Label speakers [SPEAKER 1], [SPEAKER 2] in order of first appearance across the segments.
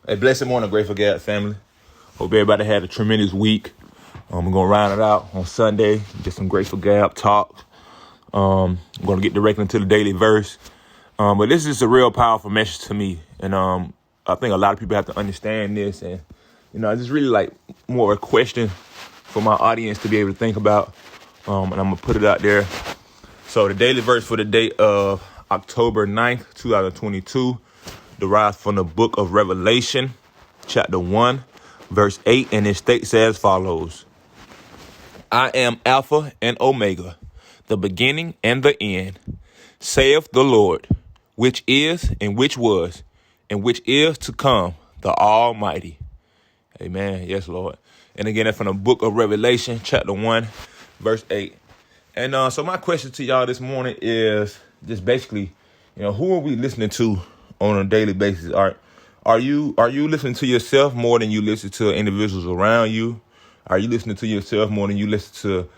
[SPEAKER 1] Hey, blessed morning, Grateful Gap family. Hope everybody had a tremendous week. We're going to round it out on Sunday, get some Grateful Gap talk. I'm going to get directly into the daily verse. But this is a real powerful message to me. And I think a lot of people have to understand this. And, it's just really like more a question for my audience to be able to think about. And I'm going to put it out there. So the daily verse for the date of October 9th, 2022, derived from the book of Revelation, chapter 1, verse 8, and it states as follows. I am Alpha and Omega, the beginning and the end, saith the Lord, which is and which was and which is to come, the Almighty. Amen. Yes, Lord. And again, that's from the book of Revelation, chapter 1, verse 8. And so my question to y'all this morning is just basically, who are we listening to on a daily basis? Are you listening to yourself more than you listen to individuals around you? Are you listening to yourself more than you listen to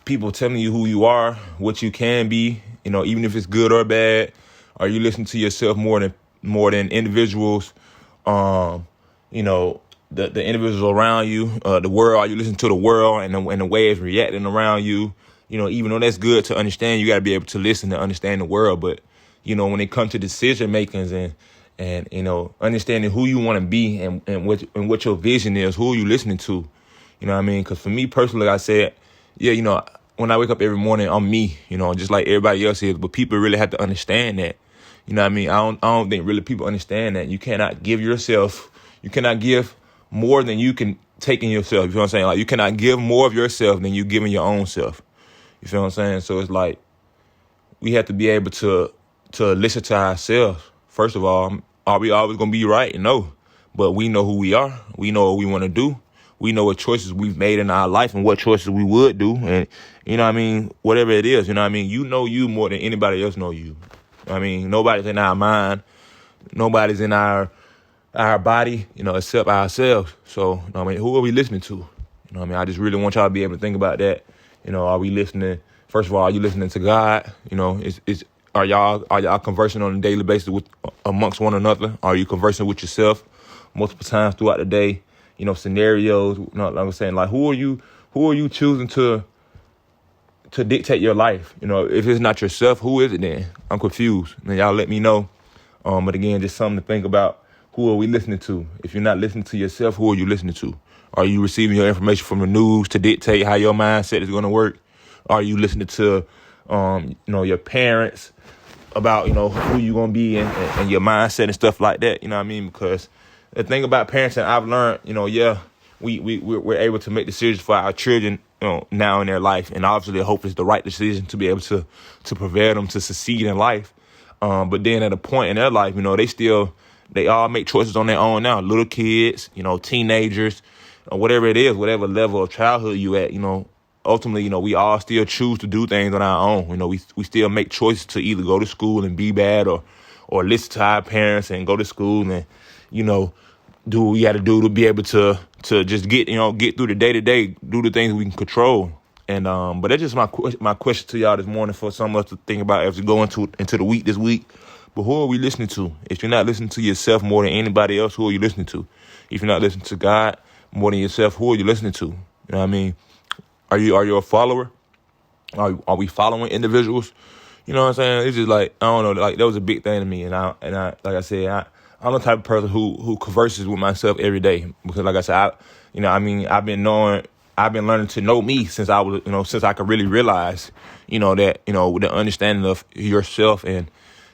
[SPEAKER 1] people telling you who you are, what you can be, even if it's good or bad? Are you listening to yourself more than individuals, the individuals around you, the world? Are you listening to the world and the way it's reacting around you? Even though that's good to understand, you got to be able to listen to understand the world. But, when it comes to decision makings and understanding who you want to be and what your vision is, who are you listening to? You know what I mean? Because for me personally, I said, when I wake up every morning, I'm me, just like everybody else is. But people really have to understand that. You know what I mean? I don't think really people understand that. You cannot give more than you can take in yourself. You feel what I'm saying? Like, you cannot give more of yourself than you give in your own self. You feel what I'm saying? So it's like we have to be able to listen to ourselves. First of all, are we always going to be right? No. But we know who we are. We know what we want to do. We know what choices we've made in our life and what choices we would do. And, whatever it is, you know you more than anybody else know you. Nobody's in our mind. Nobody's in our body, except ourselves. So, who are we listening to? I just really want y'all to be able to think about that. Are we listening? First of all, are you listening to God? Are y'all conversing on a daily basis amongst one another? Are you conversing with yourself multiple times throughout the day? Scenarios. Like I'm saying, like who are you choosing to dictate your life? If it's not yourself, who is it then? I'm confused. And y'all let me know. But again, just something to think about. Who are we listening to? If you're not listening to yourself, who are you listening to? Are you receiving your information from the news to dictate how your mindset is going to work? Are you listening to, your parents about, who you're going to be and your mindset and stuff like that? Because the thing about parenting, I've learned, we're able to make decisions for our children, now in their life. And obviously, I hope it's the right decision to be able to prepare them to succeed in life. But then at a point in their life, they all make choices on their own now. Little kids, teenagers, whatever it is, whatever level of childhood you at, ultimately, we all still choose to do things on our own. We still make choices to either go to school and be bad or listen to our parents and go to school and, do what we got to do to be able to just get through the day to day, do the things we can control. And, but that's just my question to y'all this morning for some of us to think about as we go into the week this week. But who are we listening to? If you're not listening to yourself more than anybody else, who are you listening to? If you're not listening to God more than yourself, who are you listening to? You know what I mean? Are you a follower? Are we following individuals? You know what I'm saying? It's just like, I don't know, like that was a big thing to me. And I like I said, I'm the type of person who converses with myself every day. Because like I said, I've been learning to know me since I was, since I could really realize, that, the understanding of yourself and,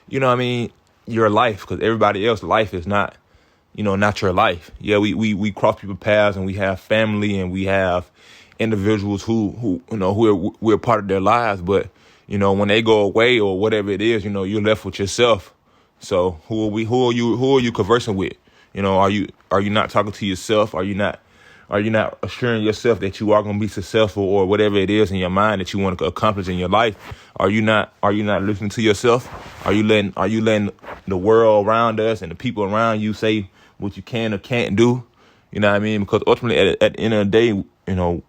[SPEAKER 1] your life. Because everybody else's life is not, not your life. Yeah, we cross people's paths and we have family and we have individuals who we're part of their lives. But, when they go away or whatever it is, you're left with yourself. So who are you conversing with? Are you not talking to yourself? Are you not assuring yourself that you are going to be successful or whatever it is in your mind that you want to accomplish in your life? Are you not listening to yourself? Are you letting the world around us and the people around you say what you can or can't do? You know what I mean? Because ultimately at the end of the day,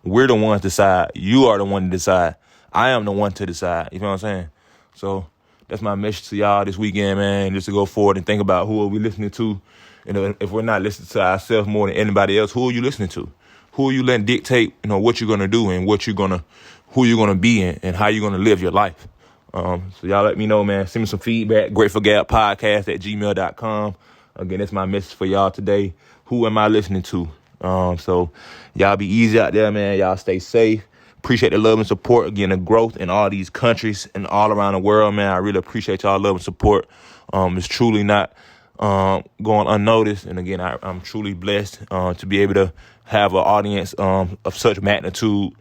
[SPEAKER 1] we're the ones to decide. You are the one to decide. I am the one to decide. You know what I'm saying? So that's my message to y'all this weekend, man, just to go forward and think about who are we listening to If we're not listening to ourselves more than anybody else, who are you listening to? Who are you letting dictate, what you're gonna do and who you're gonna be and how you're gonna live your life? So y'all let me know, man. Send me some feedback. GratefulGabPodcast@gmail.com. Again, that's my message for y'all today. Who am I listening to? So y'all be easy out there, man. Y'all stay safe. Appreciate the love and support. Again, the growth in all these countries and all around the world, man. I really appreciate y'all love and support. It's truly not going unnoticed. And again, I'm truly blessed to be able to have an audience of such magnitude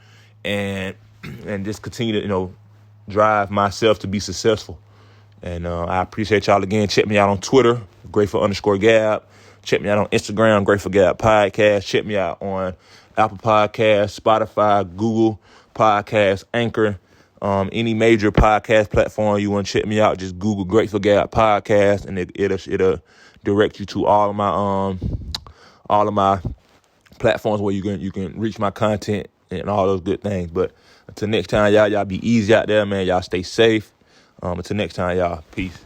[SPEAKER 1] and just continue to, drive myself to be successful. And I appreciate y'all again. Check me out on Twitter, Grateful_Gab. Check me out on Instagram, Grateful Gab Podcast. Check me out on Apple Podcasts, Spotify, Google Podcasts, Anchor, any major podcast platform you want to check me out. Just Google Grateful Gab Podcast, and it'll direct you to all of my platforms where you can reach my content and all those good things. But until next time, y'all be easy out there, man. Y'all stay safe. Until next time, y'all. Peace.